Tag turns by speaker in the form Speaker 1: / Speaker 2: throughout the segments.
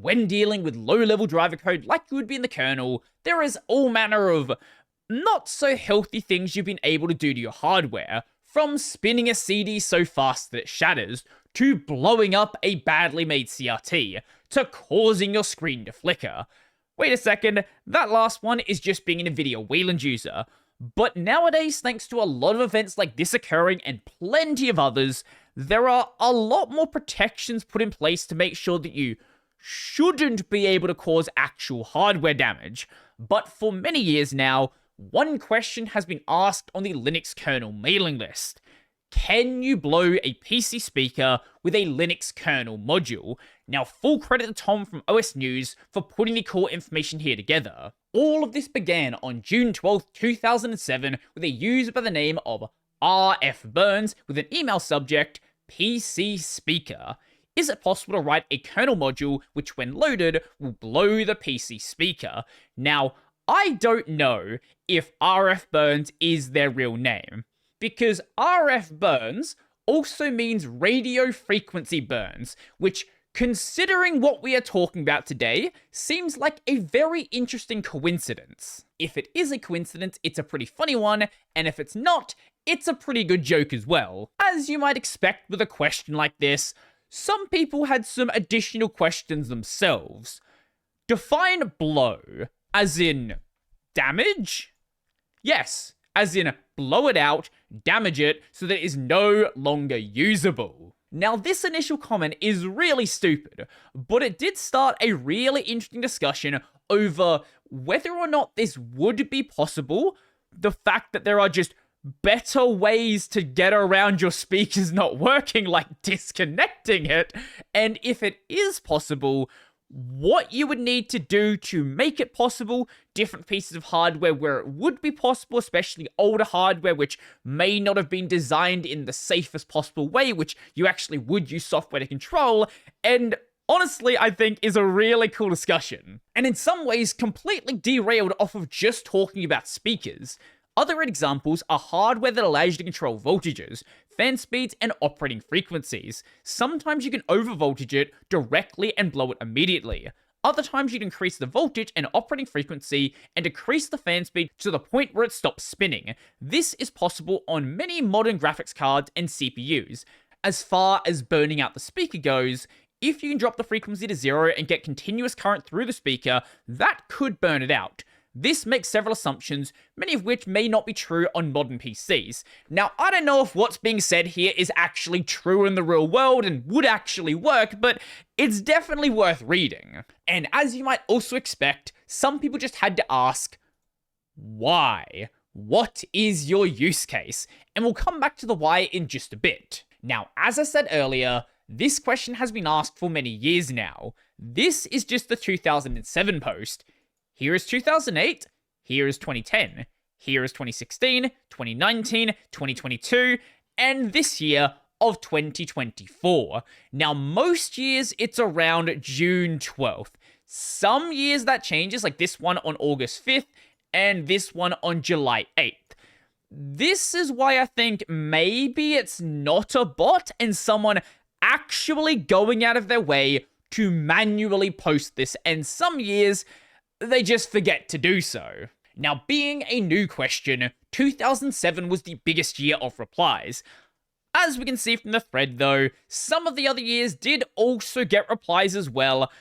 Speaker 1: when dealing with low-level driver code like you would be in the kernel, there is all manner of not so healthy things you've been able to do to your hardware, from spinning a CD so fast that it shatters, to blowing up a badly made CRT, to causing your screen to flicker. Wait a second, that last one is just being an NVIDIA Wayland user. But nowadays, thanks to a lot of events like this occurring and plenty of others, there are a lot more protections put in place to make sure that you shouldn't be able to cause actual hardware damage. But for many years now, one question has been asked on the Linux kernel mailing list. Can you blow a PC speaker with a Linux kernel module? Now, full credit to Tom from OS News for putting the core information here together. All of this began on June 12th, 2007 with a user by the name of RF Burns with an email subject, PC speaker. Is it possible to write a kernel module which, when loaded, will blow the PC speaker? Now, I don't know if RF Burns is their real name, because RF Burns also means radio frequency burns, which, considering what we are talking about today, seems like a very interesting coincidence. If it is a coincidence, it's a pretty funny one, and if it's not, it's a pretty good joke as well. As you might expect with a question like this, some people had some additional questions themselves. Define blow, as in damage? Yes, as in blow it out, damage it, so that it is no longer usable. Now, this initial comment is really stupid, but it did start a really interesting discussion over whether or not this would be possible, the fact that there are just better ways to get around your speakers not working, like disconnecting it, and if it is possible, what you would need to do to make it possible, different pieces of hardware where it would be possible, especially older hardware which may not have been designed in the safest possible way, which you actually would use software to control, and honestly, I think is a really cool discussion. And in some ways, completely derailed off of just talking about speakers. Other examples are hardware that allows you to control voltages, fan speeds, and operating frequencies. Sometimes you can overvoltage it directly and blow it immediately. Other times you'd increase the voltage and operating frequency and decrease the fan speed to the point where it stops spinning. This is possible on many modern graphics cards and CPUs. As far as burning out the speaker goes, if you can drop the frequency to 0 and get continuous current through the speaker, that could burn it out. This makes several assumptions, many of which may not be true on modern PCs. Now, I don't know if what's being said here is actually true in the real world and would actually work, but it's definitely worth reading. And as you might also expect, some people just had to ask, why? What is your use case? And we'll come back to the why in just a bit. Now, as I said earlier, this question has been asked for many years now. This is just the 2007 post. Here is 2008, here is 2010, here is 2016, 2019, 2022, and this year of 2024. Now, most years it's around June 12th. Some years that changes, like this one on August 5th, and this one on July 8th. This is why I think maybe it's not a bot and someone actually going out of their way to manually post this, and some years they just forget to do so. Now, being a new question, 2007 was the biggest year of replies. As we can see from the thread though, some of the other years did also get replies as well,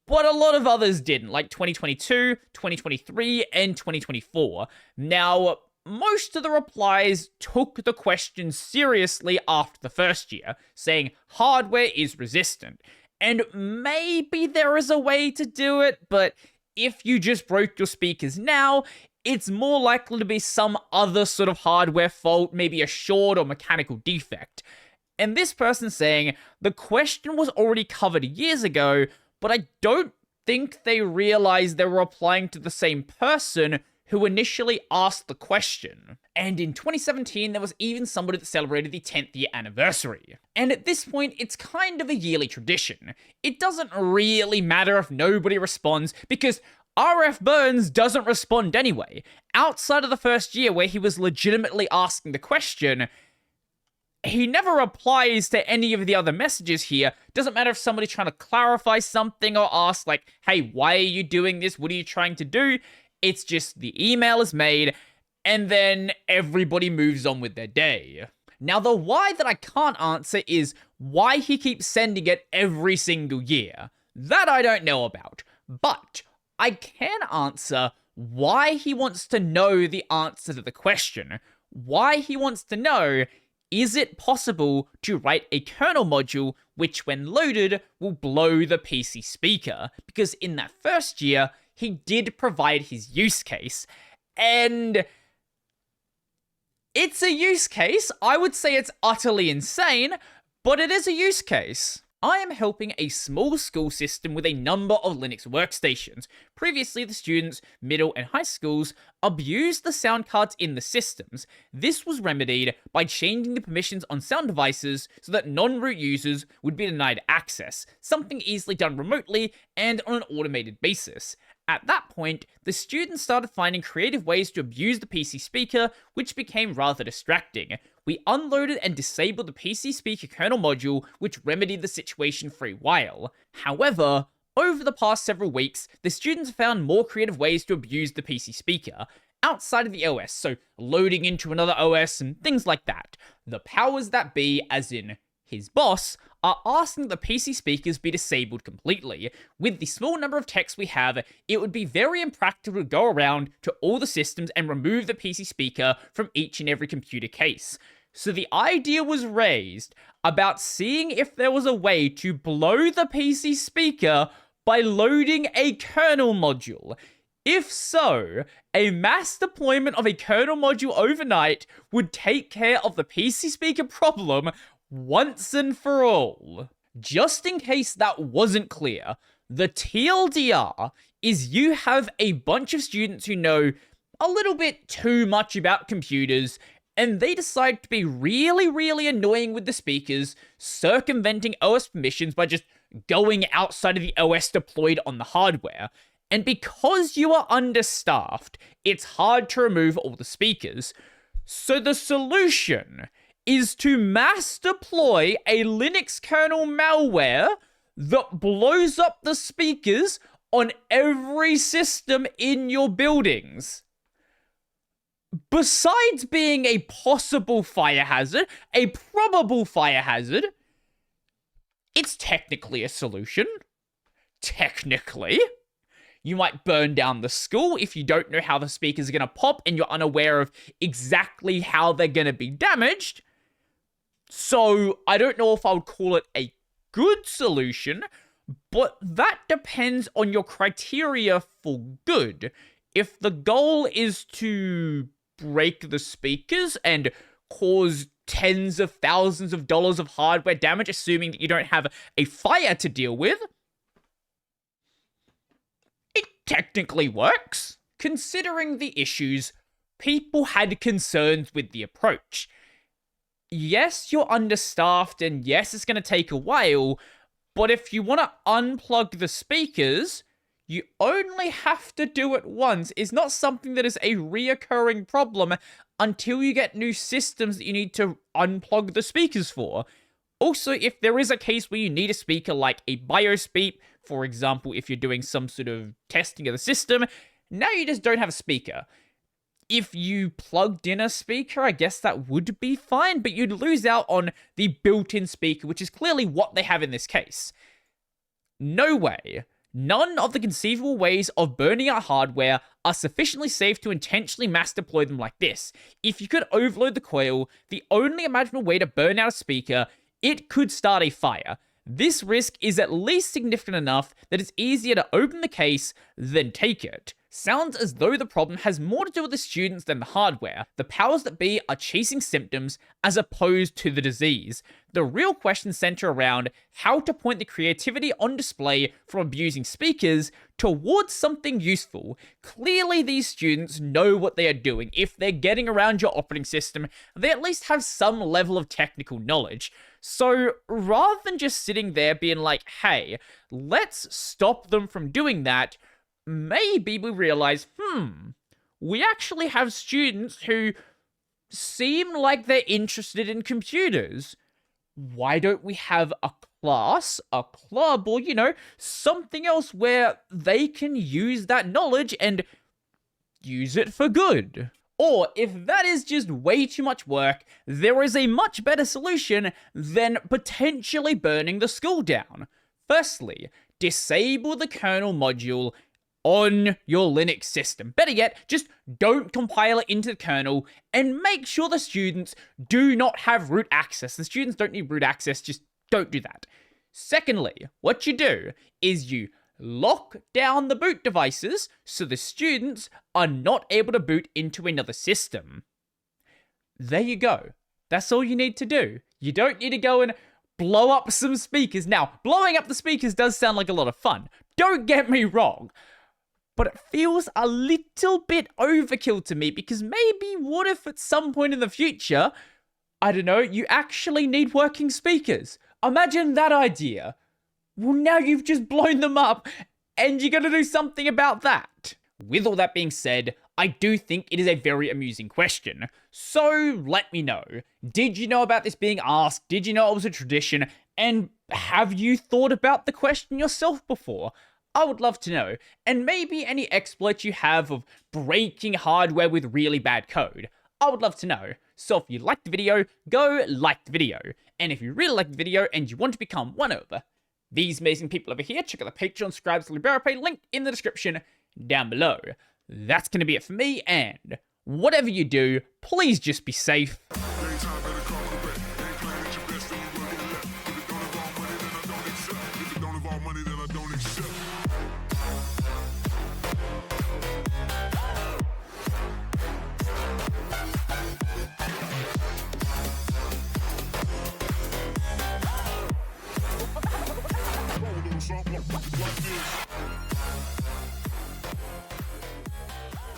Speaker 1: but a lot of others didn't, like 2022, 2023, and 2024. Now, most of the replies took the question seriously after the first year, saying hardware is resistant. And maybe there is a way to do it, but if you just broke your speakers now, it's more likely to be some other sort of hardware fault, maybe a short or mechanical defect. And this person saying, the question was already covered years ago, but I don't think they realized they were applying to the same person who initially asked the question. And in 2017, there was even somebody that celebrated the 10th year anniversary. And at this point, it's kind of a yearly tradition. It doesn't really matter if nobody responds, because RF Burns doesn't respond anyway. Outside of the first year where he was legitimately asking the question, he never replies to any of the other messages here. Doesn't matter if somebody's trying to clarify something or ask, like, hey, why are you doing this? What are you trying to do? It's just the email is made, and then everybody moves on with their day. Now, the why that I can't answer is why he keeps sending it every single year. That I don't know about. But I can answer why he wants to know the answer to the question. Why he wants to know, is it possible to write a kernel module which, when loaded, will blow the PC speaker? Because in that first year, he did provide his use case, and it's a use case. I would say it's utterly insane, but it is a use case. I am helping a small school system with a number of Linux workstations. Previously, the students, middle and high schools abused the sound cards in the systems. This was remedied by changing the permissions on sound devices so that non-root users would be denied access, something easily done remotely and on an automated basis. At that point, the students started finding creative ways to abuse the PC speaker, which became rather distracting. We unloaded and disabled the PC speaker kernel module, which remedied the situation for a while. However, over the past several weeks, the students found more creative ways to abuse the PC speaker outside of the OS, so loading into another OS and things like that. The powers that be, as in his boss, are asking that the PC speakers be disabled completely. With the small number of techs we have, it would be very impractical to go around to all the systems and remove the PC speaker from each and every computer case. So the idea was raised about seeing if there was a way to blow the PC speaker by loading a kernel module. If so, a mass deployment of a kernel module overnight would take care of the PC speaker problem once and for all. Just in case that wasn't clear, the TLDR is you have a bunch of students who know a little bit too much about computers, and they decide to be really annoying with the speakers, circumventing OS permissions by just going outside of the OS deployed on the hardware. And because you are understaffed, it's hard to remove all the speakers. So the solution is to mass deploy a Linux kernel malware that blows up the speakers on every system in your buildings. Besides being a possible fire hazard, a probable fire hazard, it's technically a solution. Technically. You might burn down the school if you don't know how the speakers are going to pop and you're unaware of exactly how they're going to be damaged. So, I don't know if I would call it a good solution, but that depends on your criteria for good. If the goal is to break the speakers and cause tens of thousands of dollars of hardware damage, assuming that you don't have a fire to deal with, it technically works. Considering the issues, people had concerns with the approach. Yes, you're understaffed, and yes, it's going to take a while, but if you want to unplug the speakers, you only have to do it once. It's not something that is a reoccurring problem until you get new systems that you need to unplug the speakers for. Also, if there is a case where you need a speaker like a BIOS beep, for example, if you're doing some sort of testing of the system, now you just don't have a speaker. If you plugged in a speaker, I guess that would be fine, but you'd lose out on the built-in speaker, which is clearly what they have in this case. No way. None of the conceivable ways of burning out hardware are sufficiently safe to intentionally mass deploy them like this. If you could overload the coil, the only imaginable way to burn out a speaker, it could start a fire. This risk is at least significant enough that it's easier to open the case than take it. Sounds as though the problem has more to do with the students than the hardware. The powers that be are chasing symptoms as opposed to the disease. The real questions center around how to point the creativity on display from abusing speakers towards something useful. Clearly, these students know what they are doing. If they're getting around your operating system, they at least have some level of technical knowledge. So rather than just sitting there being like, hey, let's stop them from doing that, maybe we realize, we actually have students who seem like they're interested in computers. Why don't we have a class, a club, or, something else where they can use that knowledge and use it for good? Or, if that is just way too much work, there is a much better solution than potentially burning the school down. Firstly, disable the kernel module on your Linux system. Better yet, just don't compile it into the kernel and make sure the students do not have root access. The students don't need root access, just don't do that. Secondly, what you do is you lock down the boot devices so the students are not able to boot into another system. There you go. That's all you need to do. You don't need to go and blow up some speakers. Now, blowing up the speakers does sound like a lot of fun. Don't get me wrong. But it feels a little bit overkill to me, because maybe what if at some point in the future, I don't know, you actually need working speakers? Imagine that idea. Well, now you've just blown them up, and you're going to do something about that. With all that being said, I do think it is a very amusing question. So let me know. Did you know about this being asked? Did you know it was a tradition? And have you thought about the question yourself before? I would love to know. And maybe any exploits you have of breaking hardware with really bad code. I would love to know. So if you liked the video, go like the video. And if you really liked the video and you want to become one of these amazing people over here, check out the Patreon, subscribe to the Pay, link in the description down below. That's going to be it for me, and whatever you do, please just be safe.